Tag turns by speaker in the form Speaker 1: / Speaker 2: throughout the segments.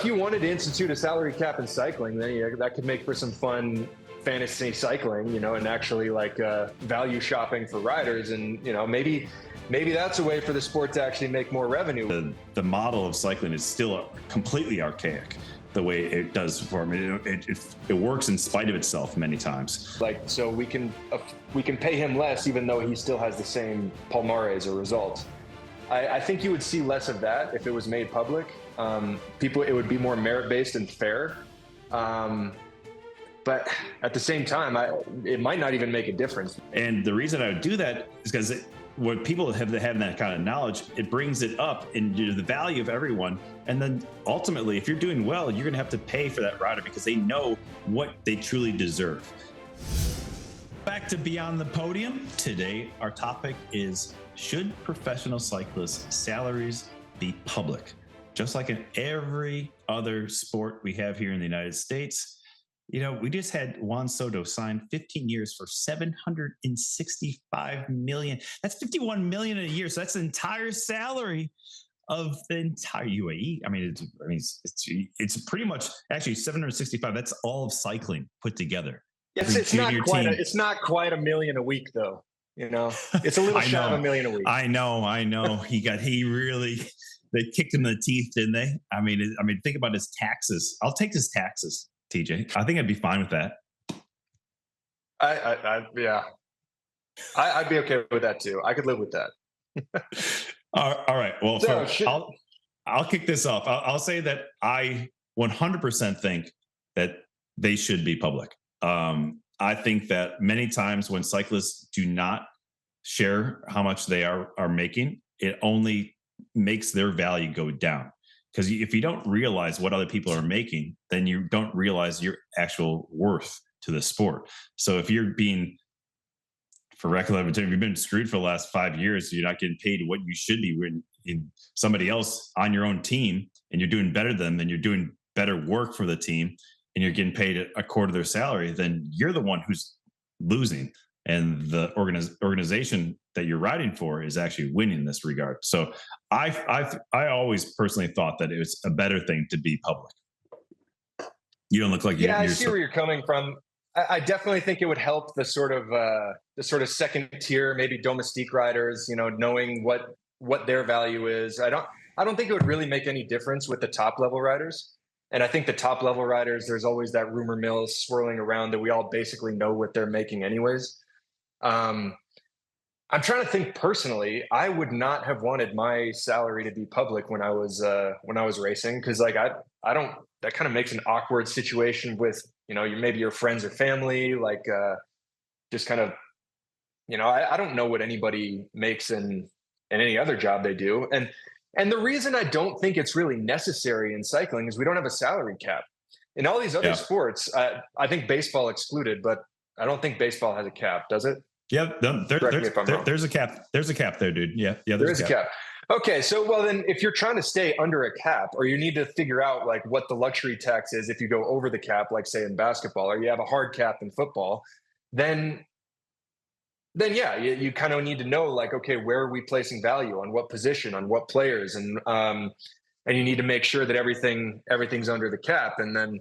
Speaker 1: if you wanted to institute a salary cap in cycling, then that could make for some fun fantasy cycling, and actually value shopping for riders. And, maybe that's a way for the sport to actually make more revenue.
Speaker 2: The model of cycling is still completely archaic the way it does perform. It works in spite of itself many times.
Speaker 1: So we can pay him less, even though he still has the same palmares or results. I think you would see less of that if it was made public. It would be more merit-based and fair. But at the same time, it might not even make a difference.
Speaker 2: And the reason I would do that is because when people have that kind of knowledge, it brings it up into the value of everyone. And then ultimately, if you're doing well, you're going to have to pay for that rider because they know what they truly deserve. Back to Beyond the Podium. Today, our topic is, should professional cyclists' salaries be public? Just like in every other sport we have here in the United States. We just had Juan Soto sign 15 years for $765 million. That's $51 million a year. So that's the entire salary of the entire UAE. It's pretty much actually 765. That's all of cycling put together.
Speaker 1: Yes, it's not quite $1 million a week though. It's a little shy of $1 million a week.
Speaker 2: I know. They kicked him in the teeth, didn't they? Think about his taxes. I'll take his taxes, TJ. I think I'd be fine with that.
Speaker 1: Yeah. I'd be okay with that too. I could live with that.
Speaker 2: All right. Well, I'll kick this off. I'll say that I 100% think that they should be public. I think that many times when cyclists do not share how much they are making, it only makes their value go down. Because if you don't realize what other people are making, then you don't realize your actual worth to the sport. So if you're being, for record, if you've been screwed for the last 5 years, you're not getting paid what you should be when somebody else on your own team, and you're doing better than them, and you're doing better work for the team, and you're getting paid a quarter of their salary, then you're the one who's losing. And the organization that you're riding for is actually winning in this regard. So I always personally thought that it was a better thing to be public. You don't look like you're.
Speaker 1: Yeah, I see where you're coming from. I definitely think it would help the sort of second tier, maybe domestique riders, knowing what their value is. I don't think it would really make any difference with the top level riders. And I think the top level riders, there's always that rumor mill swirling around that we all basically know what they're making anyways. I'm trying to think personally. I would not have wanted my salary to be public when I was racing, because I don't. That kind of makes an awkward situation with maybe your friends or family. Just kind of I don't know what anybody makes in any other job they do, and the reason I don't think it's really necessary in cycling is we don't have a salary cap. In all these other sports, I think baseball excluded, but I don't think baseball has a cap, does it?
Speaker 2: Yeah, there's a cap. There's a cap there, dude. Yeah,
Speaker 1: there's a cap. Okay, so then if you're trying to stay under a cap, or you need to figure out what the luxury tax is if you go over the cap, like say in basketball, or you have a hard cap in football, then yeah, you kind of need to know okay, where are we placing value, on what position, on what players, and you need to make sure that everything's under the cap. And then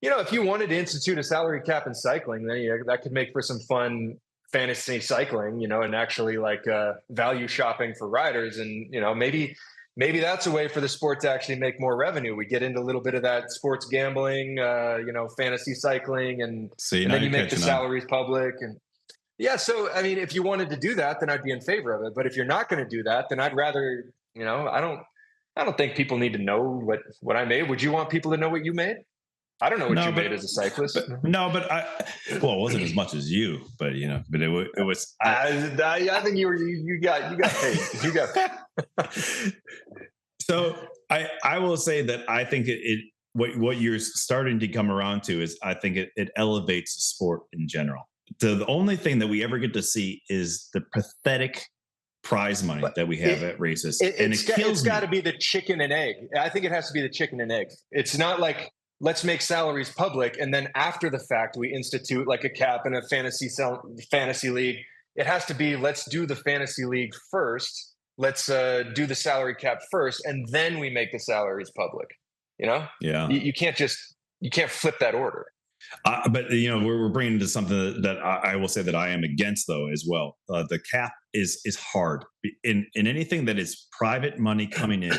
Speaker 1: if you wanted to institute a salary cap in cycling, then that could make for some fun fantasy cycling, and actually value shopping for riders. And, maybe that's a way for the sport to actually make more revenue. We get into a little bit of that sports gambling, fantasy cycling, and then you make the salaries public. And yeah, so, if you wanted to do that, then I'd be in favor of it. But if you're not going to do that, then I'd rather, I don't think people need to know what I made. Would you want people to know what you made? I don't know what you made as a cyclist.
Speaker 2: It wasn't as much as you, but it was.
Speaker 1: I think you got paid. You got paid.
Speaker 2: So I will say that I think what you're starting to come around to is I think it elevates the sport in general. The only thing that we ever get to see is the pathetic prize money that we have at races,
Speaker 1: it's got to be the chicken and egg. I think it has to be the chicken and egg. It's not let's make salaries public, and then after the fact, we institute a cap in a fantasy league. It has to be, let's do the fantasy league first. Let's do the salary cap first, and then we make the salaries public.
Speaker 2: Yeah.
Speaker 1: You can't flip that order.
Speaker 2: But we're bringing into something that I will say that I am against, though, as well. The cap is hard in anything that is private money coming in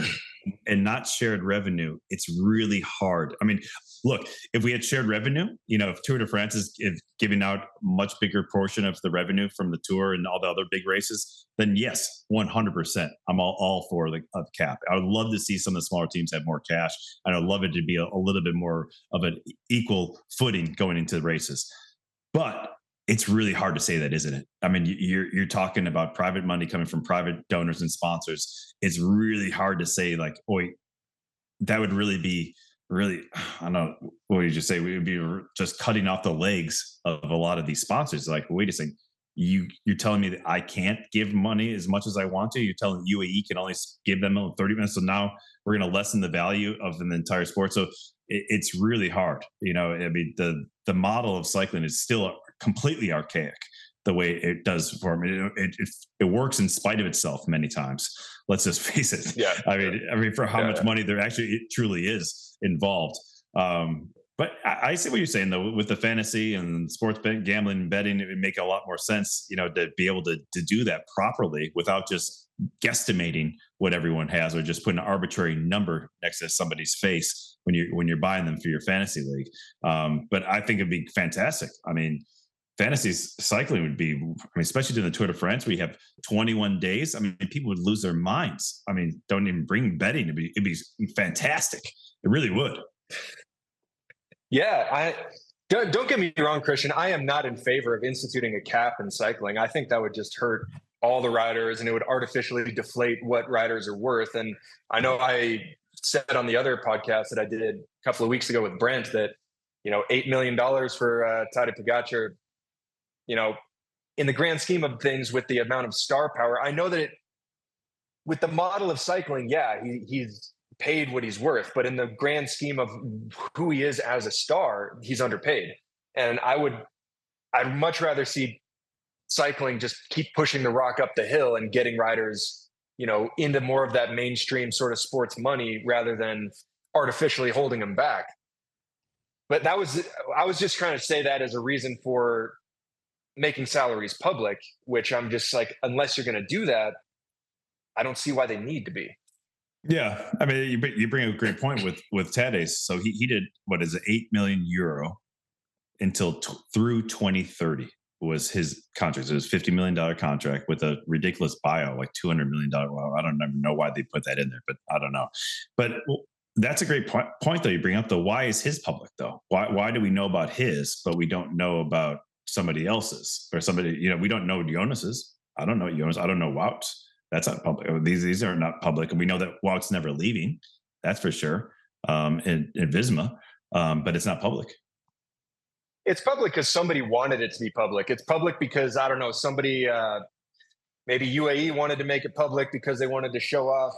Speaker 2: and not shared revenue. It's really hard. I mean, look, if we had shared revenue, if Tour de France is giving out a much bigger portion of the revenue from the Tour and all the other big races, then yes, 100%, I'm all for the cap. I would love to see some of the smaller teams have more cash, and I'd love it to be a little bit more of an equal footing going into the races. But it's really hard to say that, isn't it? I mean, you're talking about private money coming from private donors and sponsors. It's really hard to say, like, that would really be I don't know, what would you just say? We would be just cutting off the legs of a lot of these sponsors. Like, wait a second, you're telling me that I can't give money as much as I want to? You're telling UAE can only give them 30 minutes. So now we're going to lessen the value of the entire sport. So it's really hard. I mean, the model of cycling is still completely archaic the way it does for me. It works in spite of itself many times. Let's just face it.
Speaker 1: Yeah.
Speaker 2: I mean, for how much money there actually truly is involved. But I see what you're saying, though, with the fantasy and sports gambling and betting. It would make a lot more sense, to be able to do that properly without just guesstimating what everyone has, or just putting an arbitrary number next to somebody's face when you're buying them for your fantasy league. But I think it'd be fantastic. I mean, fantasy cycling would be, especially during the Tour de France, we have 21 days. I mean, people would lose their minds. I mean, don't even bring betting. It'd be fantastic. It really would.
Speaker 1: Yeah, don't get me wrong, Christian. I am not in favor of instituting a cap in cycling. I think that would just hurt all the riders, and it would artificially deflate what riders are worth. And I know I said on the other podcast that I did a couple of weeks ago with Brent that, $8 million for Tadej Pogacar, in the grand scheme of things, with the amount of star power, I know that with the model of cycling, he's paid what he's worth, but in the grand scheme of who he is as a star, he's underpaid. And I'd much rather see cycling just keep pushing the rock up the hill and getting riders, into more of that mainstream sort of sports money rather than artificially holding them back. But I was just trying to say that as a reason for making salaries public, which I'm just like, unless you're going to do that, I don't see why they need to be.
Speaker 2: Yeah, I mean, you bring a great point with Tejay. So he did, what is it, €8 million until through 2030 was his contract. It was $50 million contract with a ridiculous buyout, like $200 million. Well, I don't even know why they put that in there, but I don't know. But that's a great point though you bring up. Though, why is his public though? Why do we know about his, but we don't know about somebody else's, or somebody? We don't know Jonas's. I don't know Jonas. I don't know Wout's. That's not public. These are not public. And we know that Wout's never leaving. That's for sure. In Visma, but it's not public.
Speaker 1: It's public because somebody wanted it to be public. It's public because, I don't know, somebody, maybe UAE wanted to make it public because they wanted to show off,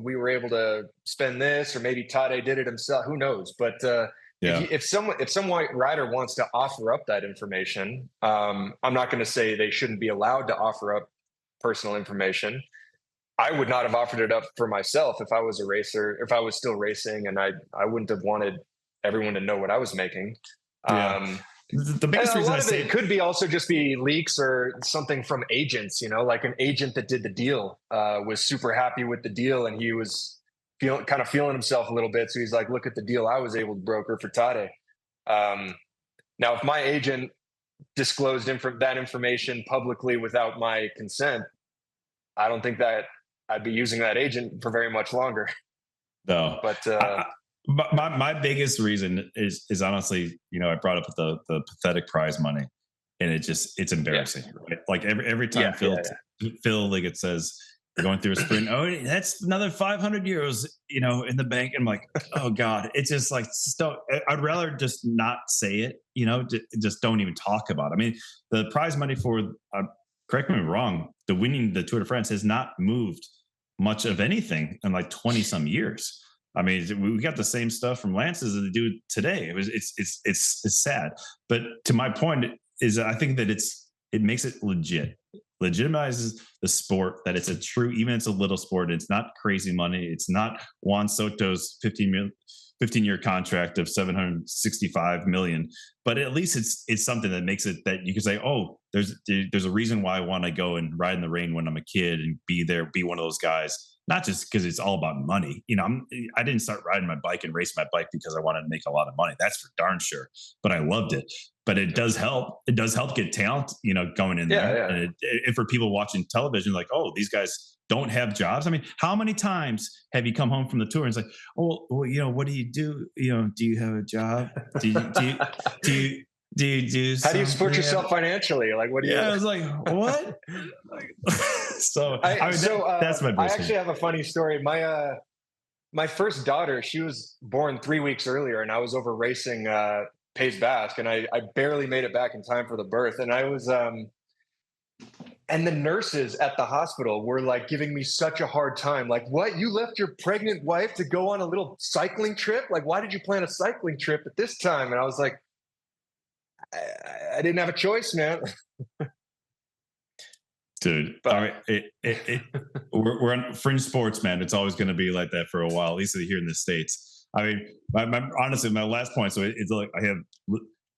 Speaker 1: we were able to spend this, or maybe Tadej did it himself. Who knows? But if some white rider wants to offer up that information, I'm not going to say they shouldn't be allowed to offer up personal information. I would not have offered it up for myself if I was a racer, if I was still racing, and I wouldn't have wanted everyone to know what I was making.
Speaker 2: Yeah. The biggest reason I say
Speaker 1: it could be also just be leaks or something from agents, like an agent that did the deal was super happy with the deal, and he was feeling himself a little bit. So he's like, look at the deal I was able to broker for Tadej. Now, if my agent disclosed that information publicly without my consent, I don't think that I'd be using that agent for very much longer.
Speaker 2: No,
Speaker 1: but
Speaker 2: my biggest reason is honestly, I brought up the pathetic prize money, and it's embarrassing. Yeah. Right? Like every time Phil like it says we're going through a sprint. Oh, that's another 500 euros, in the bank. And I'm like, oh God, it's just like, I'd rather just not say it, just don't even talk about it. I mean, the prize money for, correct me if I'm wrong, the winning the Tour de France has not moved much of anything in like 20 some years. I mean, we got the same stuff from Lance's as they do today. It's sad. But to my point is, I think that it makes it legit. legitimizes the sport, that it's a true, even it's a little sport. It's not crazy money. It's not Juan Soto's 15-year contract of 765 million, but at least it's something that makes it that you can say, oh, there's a reason why I want to go and ride in the rain when I'm a kid and be there, be one of those guys. Not just because it's all about money. I didn't start riding my bike and racing my bike because I wanted to make a lot of money. That's for darn sure. But I loved it. But it does help. It does help get talent, going in there. Yeah. And for people watching television, like, oh, these guys don't have jobs. I mean, how many times have you come home from the tour and it's like, oh, well, what do you do? Do you have a job? Do you do
Speaker 1: how do you support yourself financially? Like, what do you?
Speaker 2: Yeah, I was like, what? That's my.
Speaker 1: I actually have a funny story. My first daughter, she was born 3 weeks earlier, and I was over racing Pays Basque, and I barely made it back in time for the birth, and I was and the nurses at the hospital were like giving me such a hard time. Like, what? You left your pregnant wife to go on a little cycling trip? Like, why did you plan a cycling trip at this time? And I was like, I didn't have a choice, man.
Speaker 2: Dude, all right. We're on fringe sports, man. It's always going to be like that for a while, at least here in the States. I mean, honestly, my last point. So it's like I have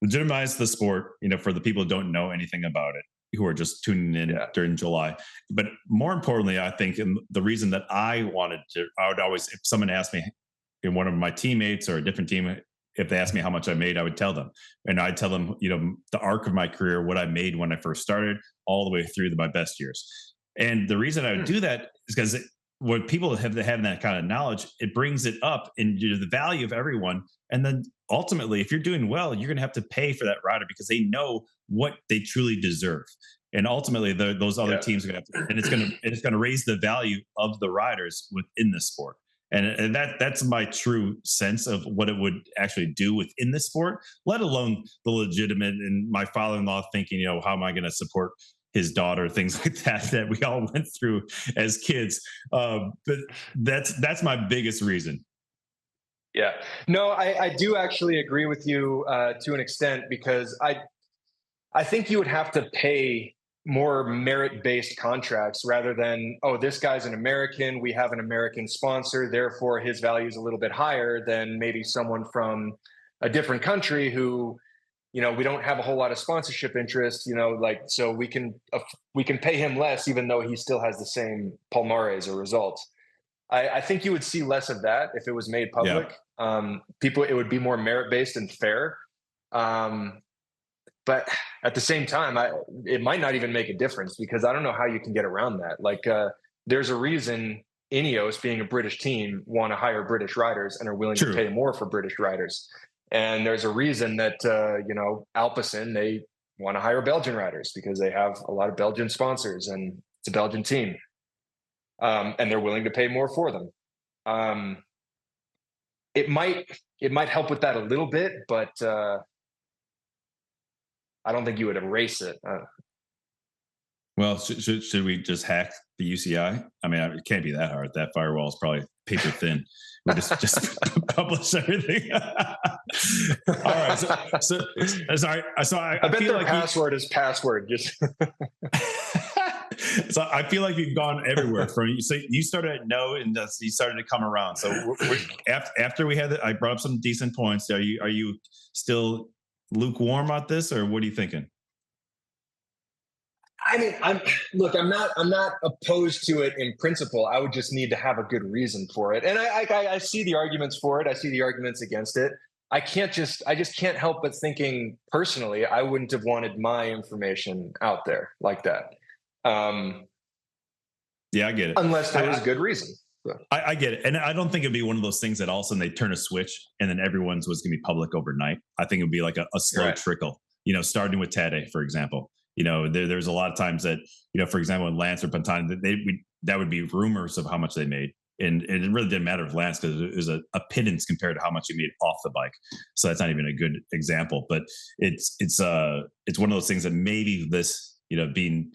Speaker 2: legitimized the sport, for the people who don't know anything about it, who are just tuning in during July. But more importantly, I think, and the reason that I would always, if someone asked me, one of my teammates or a different team, if they asked me how much I made, I would tell them. And I'd tell them, the arc of my career, what I made when I first started, all the way through my best years. And the reason I would do that is because when people have that kind of knowledge, it brings it up into the value of everyone. And then ultimately, if you're doing well, you're going to have to pay for that rider because they know what they truly deserve. And ultimately, those other teams are going to have to, and it's going to raise the value of the riders within the sport. And that's my true sense of what it would actually do within the sport, let alone the legitimate, and my father-in-law thinking, how am I going to support his daughter, things like that we all went through as kids. But that's my biggest reason.
Speaker 1: Yeah, no, I do actually agree with you to an extent, because I think you would have to pay more merit-based contracts rather than, oh, this guy's an American, we have an American sponsor, therefore his value is a little bit higher than maybe someone from a different country who, we don't have a whole lot of sponsorship interest, so we can pay him less even though he still has the same palmares or results. I think you would see less of that if it was made public. Yeah. It would be more merit-based and fair. But at the same time, it might not even make a difference, because I don't know how you can get around that. Like, there's a reason Ineos, being a British team, want to hire British riders and are willing to pay more for British riders. And there's a reason that, Alpecin, they want to hire Belgian riders because they have a lot of Belgian sponsors and it's a Belgian team. And they're willing to pay more for them. It might help with that a little bit, but I don't think you would erase it.
Speaker 2: Well, should we just hack the UCI? I mean, it can't be that hard. That firewall is probably paper thin. We'll just publish everything. All right. So sorry. So I
Speaker 1: bet
Speaker 2: feel
Speaker 1: their
Speaker 2: like
Speaker 1: password is password. Just.
Speaker 2: So I feel like you've gone everywhere. You started at no, and you started to come around. So after we had I brought up some decent points. Are you still lukewarm on this, or what are you thinking?
Speaker 1: I mean, I'm not opposed to it in principle. I would just need to have a good reason for it. And I see the arguments for it. I see the arguments against it. I just can't help but thinking personally, I wouldn't have wanted my information out there like that.
Speaker 2: Yeah, I get it.
Speaker 1: Unless there was a good reason.
Speaker 2: I get it. And I don't think it'd be one of those things that all of a sudden they turn a switch and then everyone's was going to be public overnight. I think it'd be like a slow trickle, starting with Tejay, for example. There's a lot of times that, for example, in Lance or Pantani, that would be rumors of how much they made. And it really didn't matter with Lance because it was a pittance compared to how much he made off the bike. So that's not even a good example. But it's one of those things that maybe this, being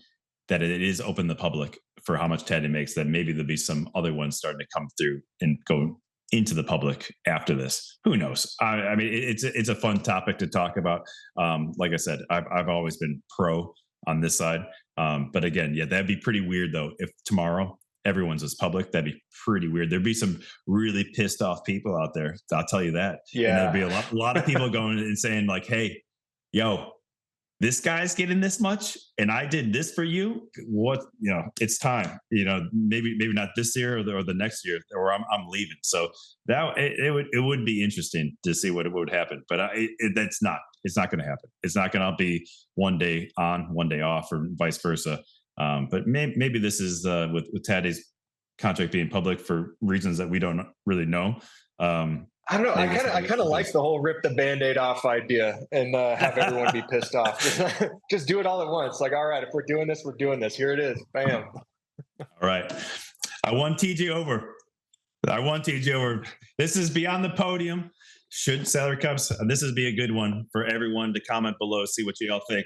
Speaker 2: that it is open to the public for how much Tejay makes, that maybe there'll be some other ones starting to come through and go into the public after this. Who knows? I mean, it's a fun topic to talk about. Like I said, I've always been pro on this side. But again, yeah, that'd be pretty weird though. If tomorrow everyone's as public, that'd be pretty weird. There'd be some really pissed off people out there. I'll tell you that.
Speaker 1: Yeah.
Speaker 2: And there'd be a lot of people going and saying like, hey, yo, this guy's getting this much and I did this for you. What, it's time, maybe not this year or the next year, or I'm leaving. So that it would be interesting to see what would happen, but it's not going to happen. It's not going to be one day on, one day off, or vice versa. But maybe this is with Taddy's contract being public for reasons that we don't really know.
Speaker 1: I don't know. I kind of like the whole rip the Band-Aid off idea and have everyone be pissed off. Just do it all at once. Like, all right, if we're doing this, we're doing this. Here it is. Bam.
Speaker 2: All right. I won Tejay over. This is Beyond the Podium. Should salary caps? This would be a good one for everyone to comment below, see what you all think.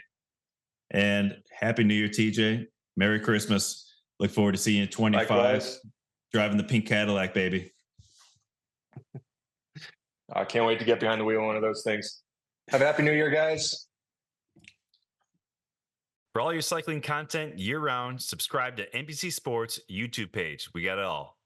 Speaker 2: And Happy New Year, Tejay. Merry Christmas. Look forward to seeing you at 25. Likewise. Driving the pink Cadillac, baby.
Speaker 1: I can't wait to get behind the wheel of one of those things. Have a Happy New Year, guys.
Speaker 3: For all your cycling content year-round, subscribe to NBC Sports YouTube page. We got it all.